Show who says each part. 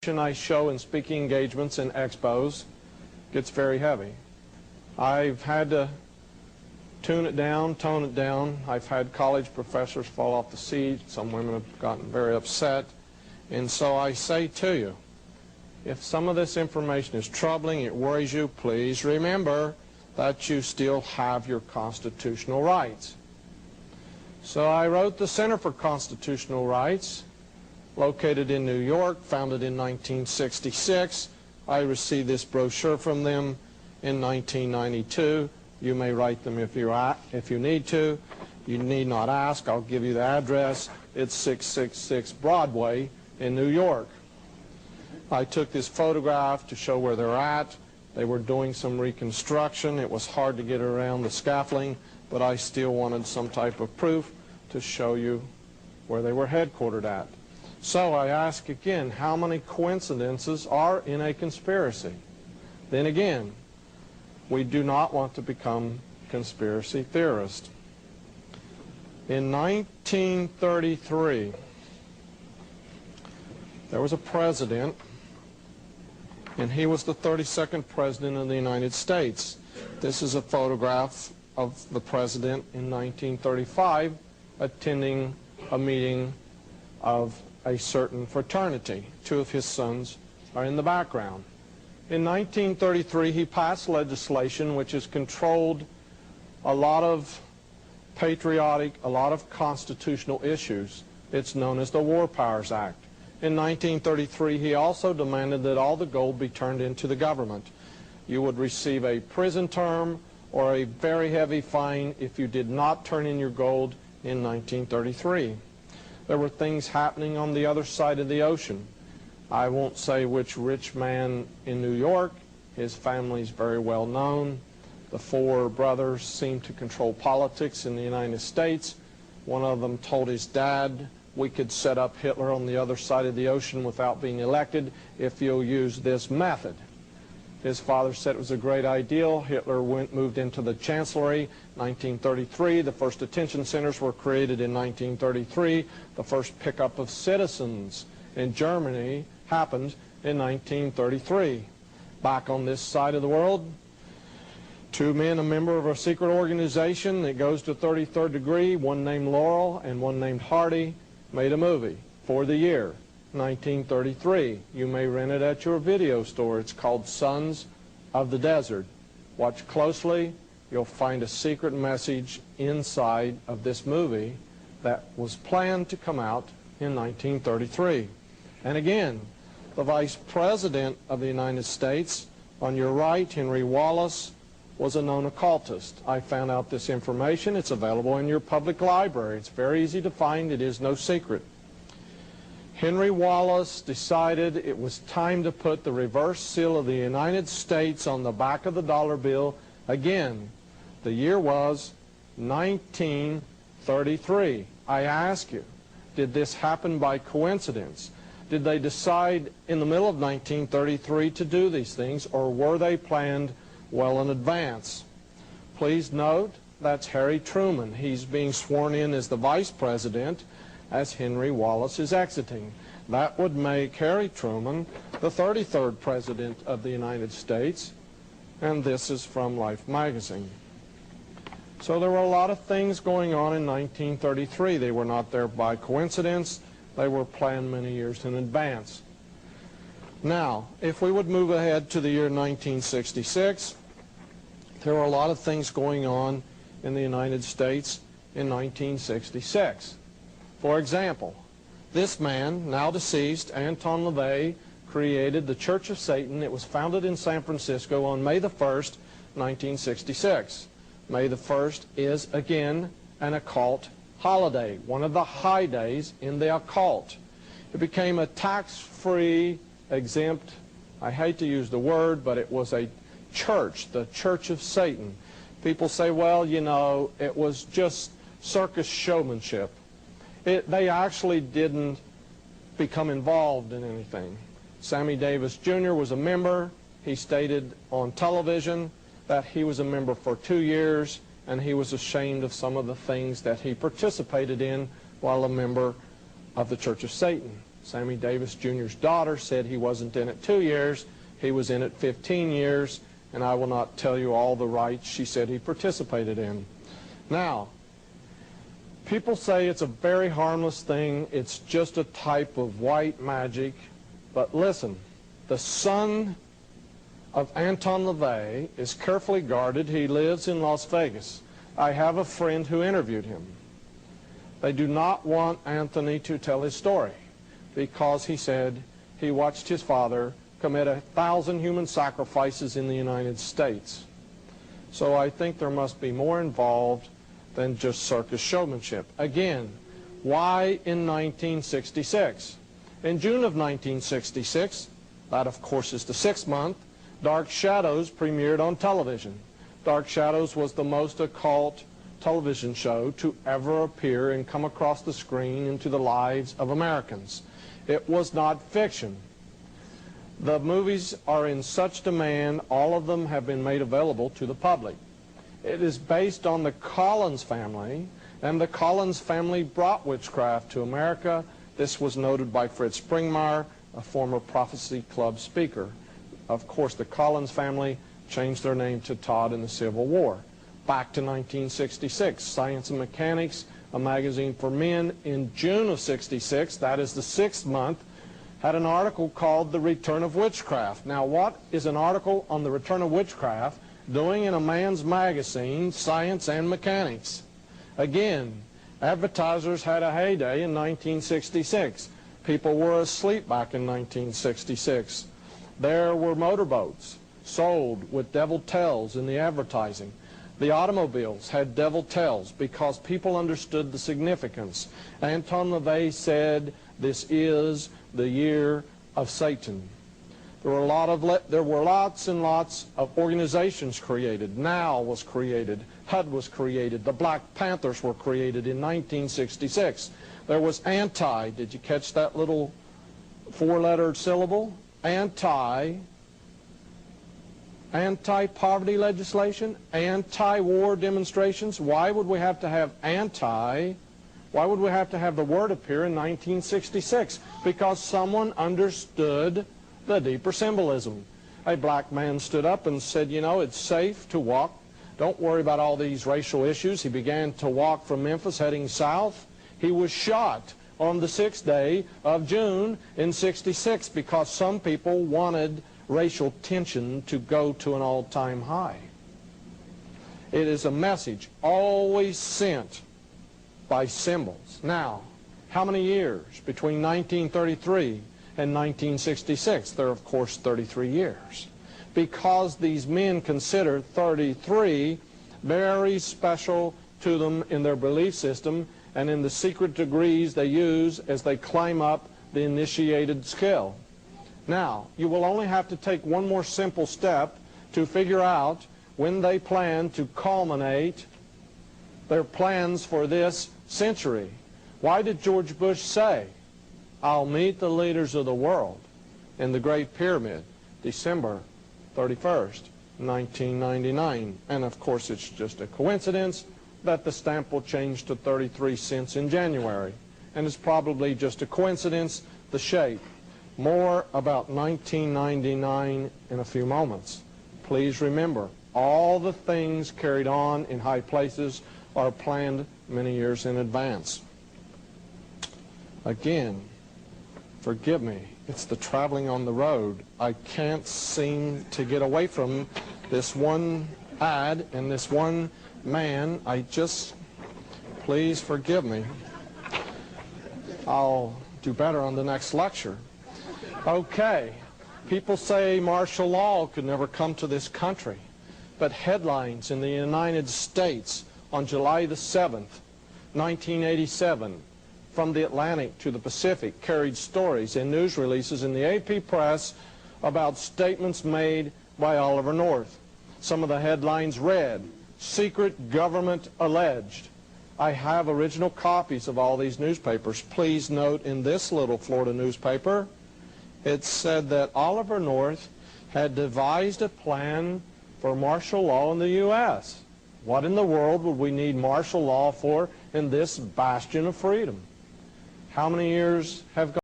Speaker 1: I show in speaking engagements and expos gets very heavy. I've had to tune it down, tone it down. I've had college professors fall off the seat. Some women have gotten very upset. And so I say to you, if some of this information is troubling, it worries you, please remember that you still have your constitutional rights. So I wrote the Center for Constitutional Rights, located in New York, founded in 1966. I received this brochure from them in 1992. You may write them if you need to. You need not ask. I'll give you the address. It's 666 Broadway in New York. I took this photograph to show where they're at. They were doing some reconstruction. It was hard to get around the scaffolding, but I still wanted some type of proof to show you where they were headquartered at. So I ask again, how many coincidences are in a conspiracy? Then again, we do not want to become conspiracy theorists. In 1933, there was a president, and he was the 32nd president of the United States. This is a photograph of the president in 1935 attending a meeting of a certain fraternity. Two of his sons are in the background. In 1933, he passed legislation which has controlled a lot of patriotic, a lot of constitutional issues. It's known as the War Powers Act. In 1933, he also demanded that all the gold be turned into the government. You would receive a prison term or a very heavy fine if you did not turn in your gold in 1933. There were things happening on the other side of the ocean. I won't say which rich man in New York. His family is very well known. The four brothers seem to control politics in the United States. One of them told his dad, we could set up Hitler on the other side of the ocean without being elected if you'll use this method. His father said it was a great idea. Hitler moved into the Chancellery, 1933. The first detention centers were created in 1933. The first pickup of citizens in Germany happened in 1933. Back on this side of the world, two men, a member of a secret organization that goes to 33rd degree, one named Laurel and one named Hardy, made a movie for the year 1933. You may rent it at your video store. It's called Sons of the Desert. Watch closely. You'll find a secret message inside of this movie that was planned to come out in 1933. And again, the Vice President of the United States, on your right, Henry Wallace, was a known occultist. I found out this information. It's available in your public library. It's very easy to find. It is no secret. Henry Wallace decided it was time to put the reverse seal of the United States on the back of the dollar bill. Again, the year was 1933. I ask you, did this happen by coincidence? Did they decide in the middle of 1933 to do these things, or were they planned well in advance? Please note, that's Harry Truman. He's being sworn in as the vice president as Henry Wallace is exiting. That would make Harry Truman the 33rd president of the United States, and this is from Life magazine. So there were a lot of things going on in 1933. They were not there by coincidence. They were planned many years in advance. Now, if we would move ahead to the year 1966, there were a lot of things going on in the United States in 1966. For example, this man, now deceased, Anton LaVey, created the Church of Satan. It was founded in San Francisco on May the 1st, 1966. May the 1st is, again, an occult holiday, one of the high days in the occult. It became a tax-free, exempt, I hate to use the word, but it was a church, the Church of Satan. People say, well, you know, it was just circus showmanship. They actually didn't become involved in anything. Sammy Davis Jr. was a member. He stated on television that he was a member for 2 years, and he was ashamed of some of the things that he participated in while a member of the Church of Satan. Sammy Davis Jr.'s daughter said he wasn't in it 2 years, he was in it 15 years, and I will not tell you all the rights she said he participated in. Now, people say it's a very harmless thing, it's just a type of white magic, but listen, the son of Anton LaVey is carefully guarded. He lives in Las Vegas. I have a friend who interviewed him. They do not want Anthony to tell his story because he said he watched his father commit 1,000 human sacrifices in the United States. So I think there must be more involved than just circus showmanship. Again, why in 1966? In June of 1966, that of course is the 6th month, Dark Shadows premiered on television. Dark Shadows was the most occult television show to ever appear and come across the screen into the lives of Americans. It was not fiction. The movies are in such demand, all of them have been made available to the public. It is based on the Collins family, and the Collins family brought witchcraft to America. This was noted by Fritz Springmeier, a former Prophecy Club speaker. Of course, the Collins family changed their name to Todd in the Civil War. Back to 1966, Science and Mechanics, a magazine for men, in June of '66, that is the 6th month, had an article called The Return of Witchcraft. Now, what is an article on the return of witchcraft doing in a man's magazine, Science and Mechanics? Again, advertisers had a heyday in 1966. People were asleep back in 1966. There were motorboats sold with devil tails in the advertising. The automobiles had devil tails because people understood the significance. Anton LaVey said, this is the year of Satan. There were lots and lots of organizations created. NOW was created. HUD was created. The Black Panthers were created in 1966. There was ANTI. Did you catch that little four-lettered syllable? Anti-poverty legislation, anti-war demonstrations. Why would we have to have anti? Why would we have to have the word appear in 1966? Because someone understood the deeper symbolism. A black man stood up and said, you know, it's safe to walk. Don't worry about all these racial issues. He began to walk from Memphis heading south. He was shot on the 6th day of June in '66 because some people wanted racial tension to go to an all-time high. It is a message always sent by symbols. Now, how many years between 1933 and 1966? There are, of course, 33 years. Because these men consider 33 very special to them in their belief system and in the secret degrees they use as they climb up the initiated scale. Now, you will only have to take one more simple step to figure out when they plan to culminate their plans for this century. Why did George Bush say, I'll meet the leaders of the world in the Great Pyramid, December 31st, 1999? And of course, it's just a coincidence that the stamp will change to 33 cents in January. And it's probably just a coincidence, the shape. More about 1999 in a few moments. Please remember, all the things carried on in high places are planned many years in advance. Again, forgive me, it's the traveling on the road. I can't seem to get away from this one ad and this one man. Please forgive me. I'll do better on the next lecture. Okay, people say martial law could never come to this country, but headlines in the United States on July the 7th, 1987, from the Atlantic to the Pacific, carried stories and news releases in the AP press about statements made by Oliver North. Some of the headlines read, "Secret Government Alleged." I have original copies of all these newspapers. Please note in this little Florida newspaper, it said that Oliver North had devised a plan for martial law in the U.S. What in the world would we need martial law for in this bastion of freedom? How many years have gone